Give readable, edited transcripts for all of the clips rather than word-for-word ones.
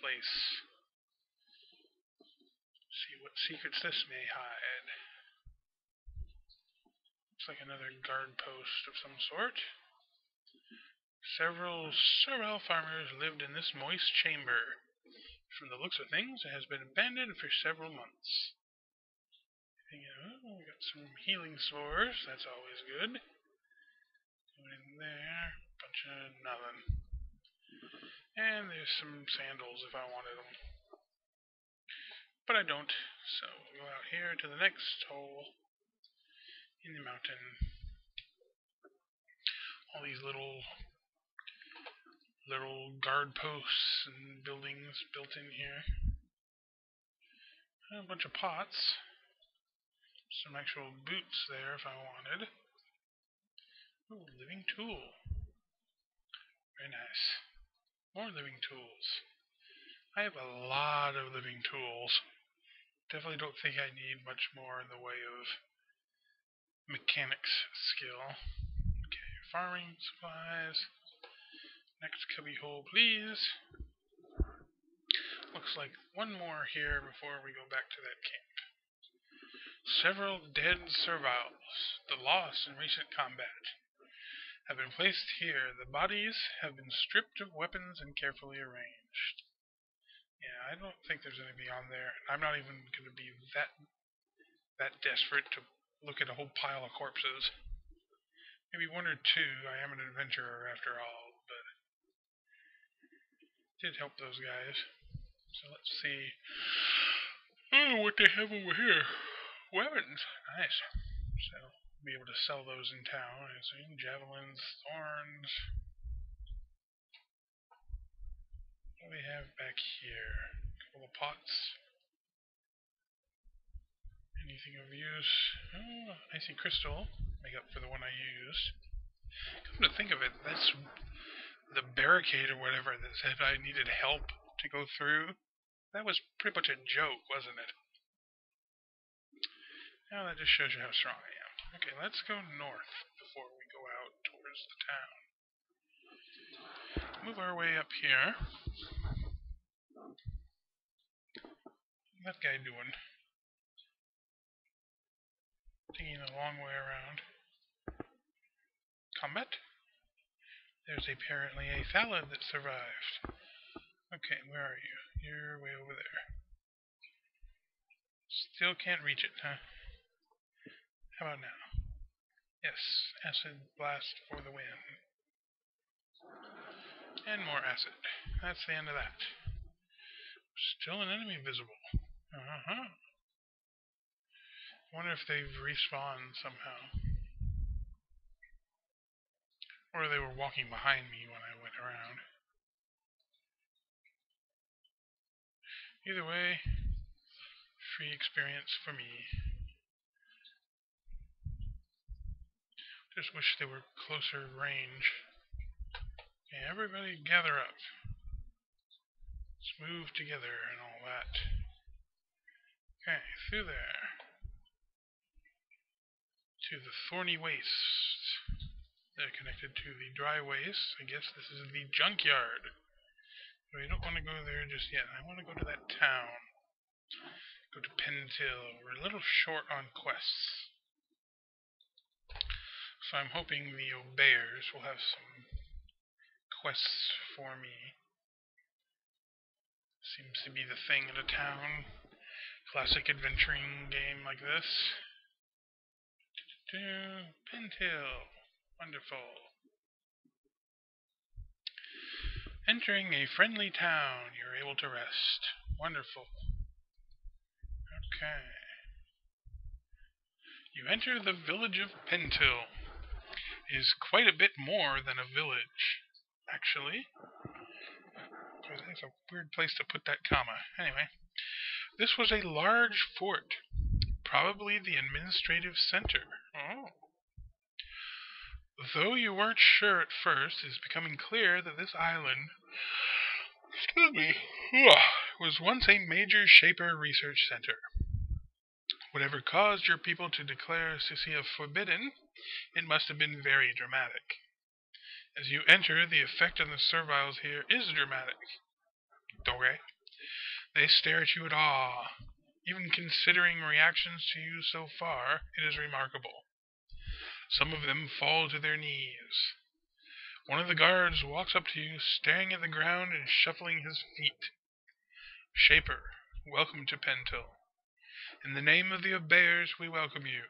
place. See what secrets this may hide. Looks like another guard post of some sort. Several servile farmers lived in this moist chamber. From the looks of things, it has been abandoned for several months. We got some healing spores. That's always good. Going in there. Bunch of nothing. And there's some sandals if I wanted them. But I don't, so we'll go out here to the next hole in the mountain. All these little guard posts and buildings built in here. A bunch of pots. Some actual boots there if I wanted. Ooh, living tool. Very nice. More living tools. I have a lot of living tools. Definitely don't think I need much more in the way of mechanics skill. Okay, farming supplies. Next cubby hole, please. Looks like one more here before we go back to that camp. Several dead serviles, the lost in recent combat, have been placed here. The bodies have been stripped of weapons and carefully arranged. Yeah, I don't think there's anything on there. I'm not even going to be that desperate to look at a whole pile of corpses. Maybe one or two. I am an adventurer after all, but did help those guys. So let's see. Oh, what they have over here? Weapons. Nice. So we'll be able to sell those in town, I assume. Javelins, thorns. What do we have back here? A couple of pots. Anything of use? Oh, icy crystal. Make up for the one I used. Come to think of it, that's the barricade or whatever that said I needed help to go through. That was pretty much a joke, wasn't it? Now that just shows you how strong I am. Okay, let's go north before we go out towards the town. Move our way up here. What's that guy doing? Taking a long way around. Combat? There's apparently a Thallid that survived. Okay, where are you? You're way over there. Still can't reach it, huh? How about now? Yes, acid blast for the win. And more acid. That's the end of that. Still an enemy visible. I wonder if they've respawned somehow. Or they were walking behind me when I went around. Either way, free experience for me. Just wish they were closer range. Okay, everybody gather up. Let's move together and all that. Okay, through there. To the thorny waste. They're connected to the dry waste. I guess this is the junkyard. But I don't want to go there just yet. I want to go to that town. Go to Pentil. We're a little short on quests. So I'm hoping the obeyers will have some quests for me. Seems to be the thing in a town. Classic adventuring game like this. Pentil. Wonderful. Entering a friendly town. You're able to rest. Wonderful. Okay. You enter the village of Pentil. It is quite a bit more than a village, actually. That's a weird place to put that comma. Anyway, this was a large fort, probably the administrative center. Oh. Though you weren't sure at first, it is becoming clear that this island, was once a major Shaper research center. Whatever caused your people to declare Siccia forbidden, it must have been very dramatic. As you enter, the effect on the serviles here is dramatic. Okay. They stare at you in awe. Even considering reactions to you so far, it is remarkable. Some of them fall to their knees. One of the guards walks up to you, staring at the ground and shuffling his feet. Shaper, welcome to Pentil. In the name of the Obeyers, we welcome you.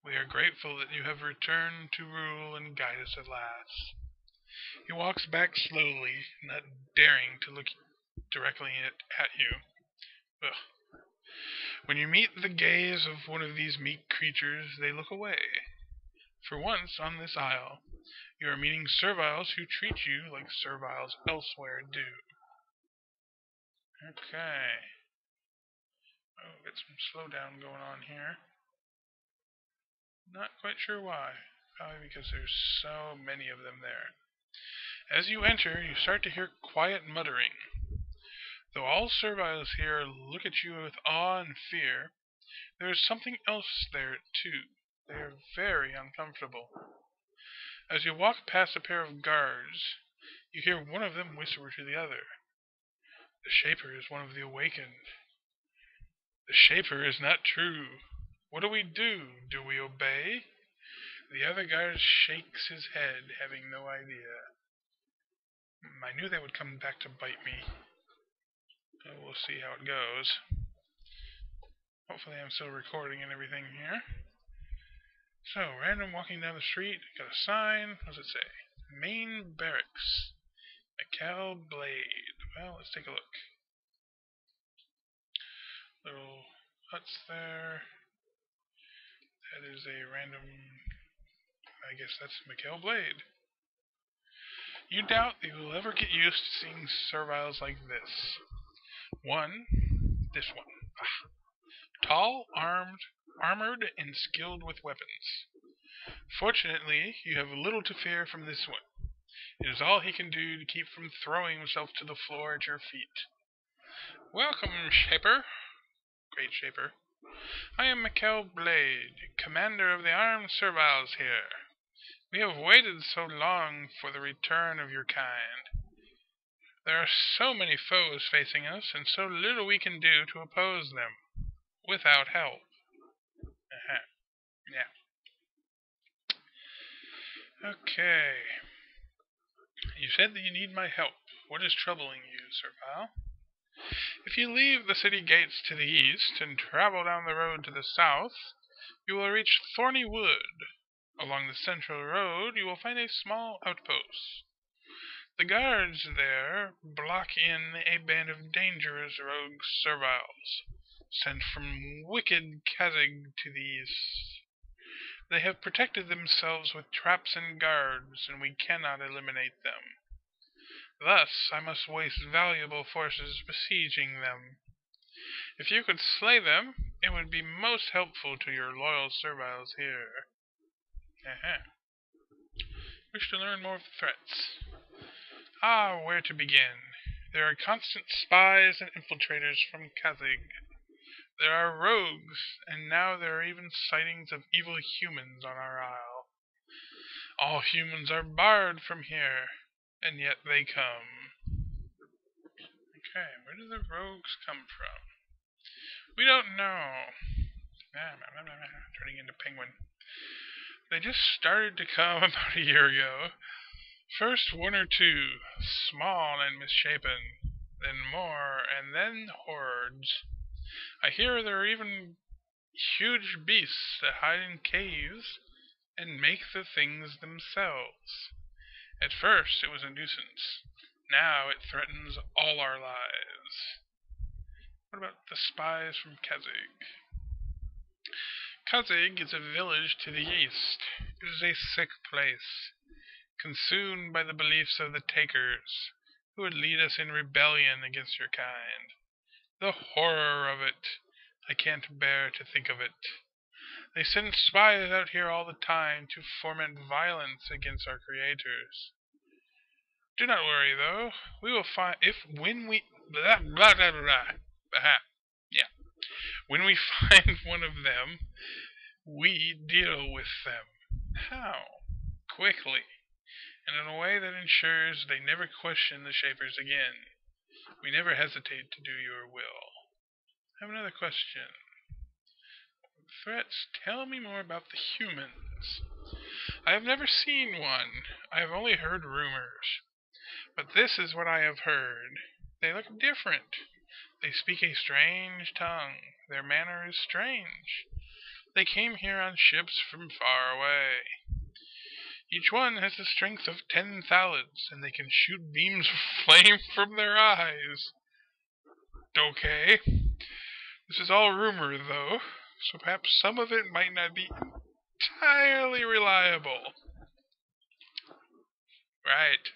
We are grateful that you have returned to rule and guide us at last. He walks back slowly, not daring to look directly at you. Ugh. When you meet the gaze of one of these meek creatures, they look away. For once, on this isle, you are meeting serviles who treat you like serviles elsewhere do. Okay. Oh, get some slowdown going on here. Not quite sure why. Probably because there's so many of them there. As you enter, you start to hear quiet muttering. Though all serviles here look at you with awe and fear, there is something else there, too. They are very uncomfortable. As you walk past a pair of guards, you hear one of them whisper to the other. The Shaper is one of the awakened. The Shaper is not true. What do? Do we obey? The other guard shakes his head, having no idea. I knew they would come back to bite me. We'll see how it goes. Hopefully I'm still recording and everything here. So, random walking down the street, got a sign. What does it say? Main Barracks. Cal Blade. Well, let's take a look. Little huts there. That is a random... I guess that's Mikhail Blade. You doubt that you will ever get used to seeing serviles like this. This one. Tall, armored, and skilled with weapons. Fortunately, you have little to fear from this one. It is all he can do to keep from throwing himself to the floor at your feet. Welcome, Shaper. Great Shaper. I am Mikhail Blade, commander of the armed serviles here. We have waited so long for the return of your kind. There are so many foes facing us, and so little we can do to oppose them, without help. Yeah. Okay. You said that you need my help. What is troubling you, servile? If you leave the city gates to the east and travel down the road to the south, you will reach Thorny Wood. Along the central road, you will find a small outpost. The guards there block in a band of dangerous rogue serviles, sent from wicked Kazig to the east. They have protected themselves with traps and guards, and we cannot eliminate them. Thus, I must waste valuable forces besieging them. If you could slay them, it would be most helpful to your loyal serviles here. Wish to learn more of the threats. Where to begin? There are constant spies and infiltrators from Kazig. There are rogues, and now there are even sightings of evil humans on our isle. All humans are barred from here, and yet they come. Okay, where do the rogues come from? We don't know. Turning into penguin. They just started to come about a year ago. First one or two, small and misshapen, then more, and then hordes. I hear there are even huge beasts that hide in caves and make the things themselves. At first it was a nuisance. Now it threatens all our lives. What about the spies from Kazig? Kazig is a village to the east. It is a sick place, consumed by the beliefs of the Takers, who would lead us in rebellion against your kind. The horror of it! I can't bear to think of it. They send spies out here all the time to foment violence against our creators. Do not worry, though. We will find when we find one of them, we deal with them. How? Quickly, and in a way that ensures they never question the Shapers again. We never hesitate to do your will. I have another question. Threats, tell me more about the humans. I have never seen one. I have only heard rumors. But this is what I have heard. They look different. They speak a strange tongue. Their manner is strange. They came here on ships from far away. Each one has the strength of 10 thalids, and they can shoot beams of flame from their eyes. Okay. This is all rumor, though, so perhaps some of it might not be entirely reliable. Right.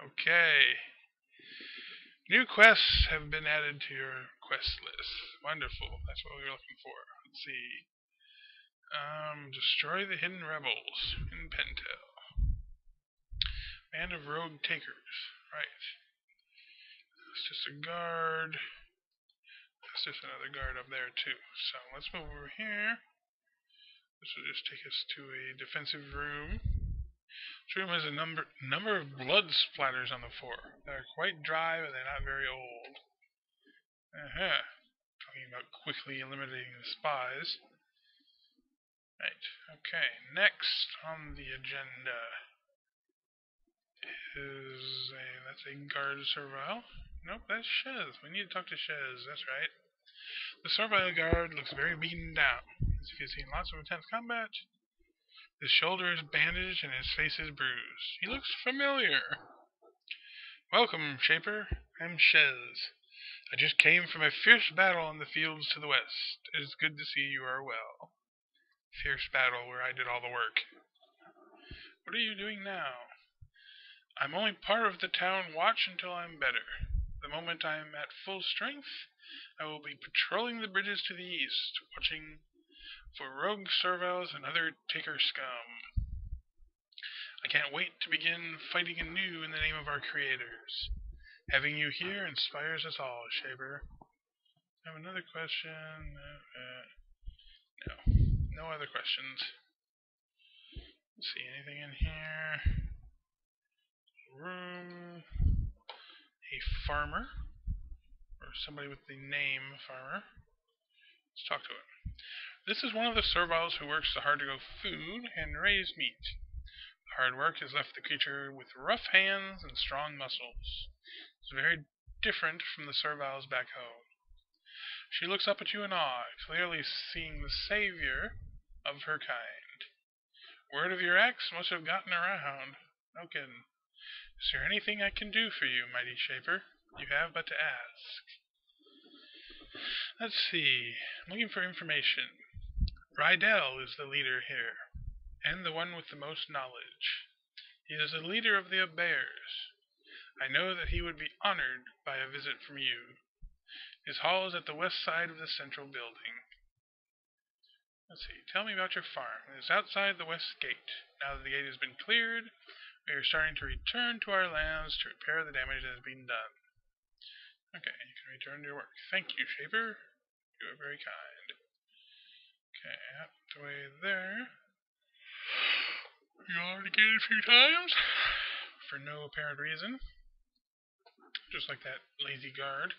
Okay. New quests have been added to your quest list. Wonderful. That's what we were looking for. Let's see. Destroy the hidden rebels in Pentil. Band of rogue takers. Right. That's just a guard. That's just another guard up there, too. So let's move over here. This will just take us to a defensive room. This room has a number of blood splatters on the floor. They're quite dry, but they're not very old. Talking about quickly eliminating the spies. Right, okay. Next on the agenda is that's a guard servile. Nope, that's Shez. We need to talk to Shez, that's right. The servile guard looks very beaten down, as if he's seen lots of intense combat. His shoulder is bandaged and his face is bruised. He looks familiar. Welcome, Shaper. I'm Shez. I just came from a fierce battle in the fields to the west. It is good to see you are well. Fierce battle where I did all the work. What are you doing now? I'm only part of the town watch until I'm better. The moment I'm at full strength, I will be patrolling the bridges to the east, watching for rogue serviles and other taker scum. I can't wait to begin fighting anew in the name of our creators. Having you here inspires us all, Shaper. I have another question. No other questions. Let's see, anything in here? Room. A farmer. Or somebody with the name farmer. Let's talk to him. This is one of the serviles who works hard to grow food and raise meat. The hard work has left the creature with rough hands and strong muscles. It's very different from the serviles back home. She looks up at you in awe, clearly seeing the savior of her kind. Word of your axe must have gotten around. No kidding. Is there anything I can do for you, mighty Shaper? You have but to ask. Let's see. I'm looking for information. Rydell is the leader here, and the one with the most knowledge. He is the leader of the Bears. I know that he would be honored by a visit from you. His hall is at the west side of the central building. Let's see. Tell me about your farm. It is outside the west gate. Now that the gate has been cleared, we are starting to return to our lands to repair the damage that has been done. Okay, you can return to your work. Thank you, Shaper. You are very kind. Okay, out the way there. You already gate a few times for no apparent reason. Just like that lazy guard.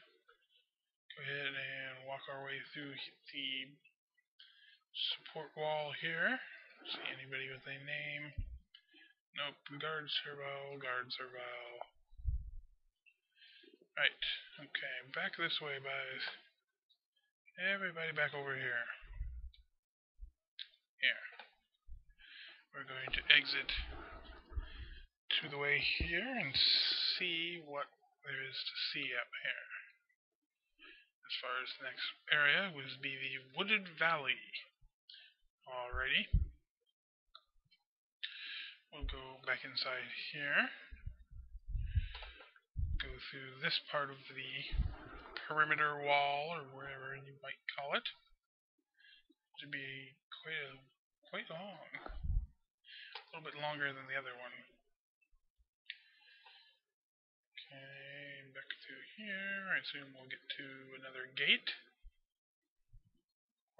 Go ahead and walk our way through the support wall here. See anybody with a name? Nope. Guard servile, guard servile. Right. Okay, back this way, guys. Everybody back over here. Here. We're going to exit to the way here and see what there is to see up here. As far as the next area would be the Wooded Valley. Alrighty. We'll go back inside here. Go through this part of the perimeter wall, or wherever you might call it. It should be quite long. A little bit longer than the other one. Okay, back through here. I assume we'll get to another gate.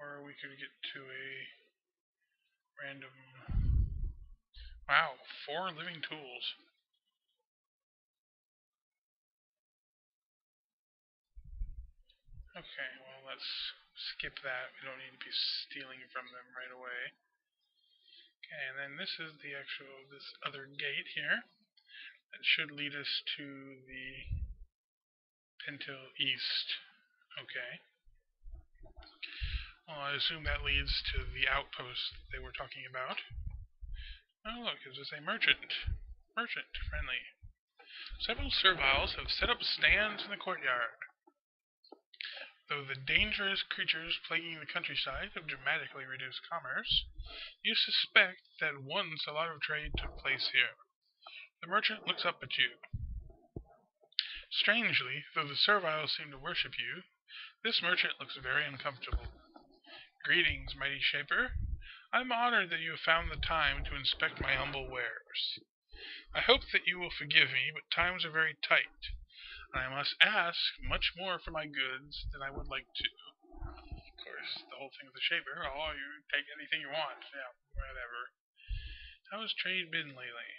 Or we could get to a random... Wow, 4 living tools. Okay, well, let's skip that. We don't need to be stealing from them right away. Okay, and then this is this other gate here. That should lead us to the Pentil East. Okay. Well, I assume that leads to the outpost that they were talking about. Oh, look, it's just a merchant. Merchant friendly. Several serviles have set up stands in the courtyard. Though the dangerous creatures plaguing the countryside have dramatically reduced commerce, you suspect that once a lot of trade took place here. The merchant looks up at you. Strangely, though the serviles seem to worship you, this merchant looks very uncomfortable. Greetings, mighty shaper. I am honored that you have found the time to inspect my humble wares. I hope that you will forgive me, but times are very tight, and I must ask much more for my goods than I would like to. Of course, the whole thing with the shaper, oh, you take anything you want. Yeah, whatever. How has trade been lately?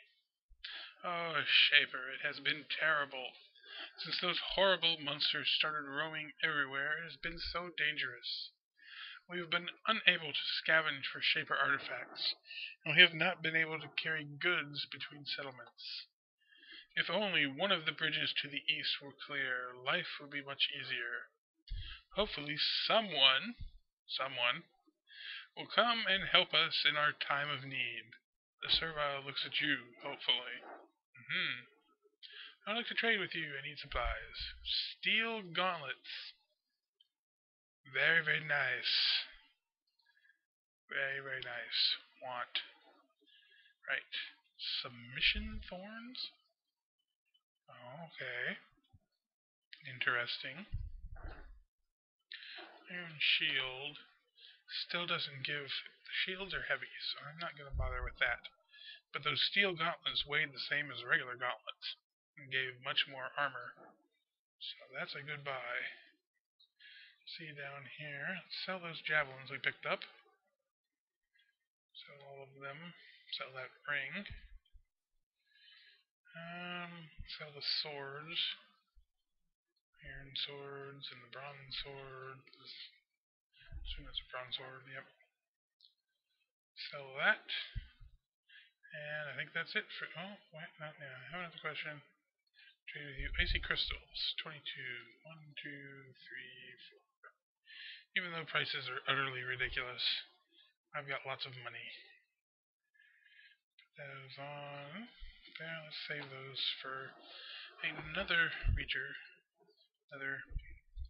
Oh, shaper, it has been terrible. Since those horrible monsters started roaming everywhere, it has been so dangerous. We have been unable to scavenge for shaper artifacts, and we have not been able to carry goods between settlements. If only one of the bridges to the east were clear, life would be much easier. Hopefully someone will come and help us in our time of need. The servile looks at you, hopefully. I'd like to trade with you. I need supplies. Steel gauntlets. Very, very nice. Very, very nice. Want. Right. Submission thorns? Oh, okay. Interesting. Iron shield. Still doesn't give... The shields are heavy, so I'm not going to bother with that. But those steel gauntlets weighed the same as regular gauntlets, and gave much more armor. So that's a good buy. See down here. Let's sell those javelins we picked up. Sell all of them. Sell that ring. Sell the swords. Iron swords and the bronze sword. I assume that's a bronze sword, yep. Sell that. And I think that's it for... Oh, wait, not now. I have another question. Trade with you. Icy crystals. 22. 1, 2, 3, 4. Even though prices are utterly ridiculous, I've got lots of money. Put those on. There, let's save those for another reacher. Another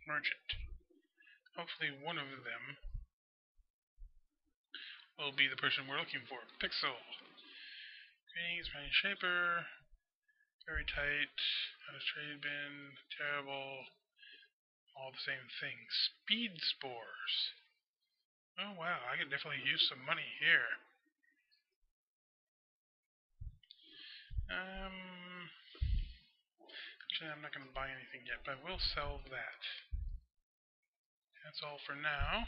merchant. Hopefully one of them will be the person we're looking for. Pixel. Greetings, my shaper. Very tight. How's trade been? Terrible. All the same thing. Speed spores. Oh wow, I could definitely use some money here. Actually, I'm not going to buy anything yet, but I will sell that. That's all for now.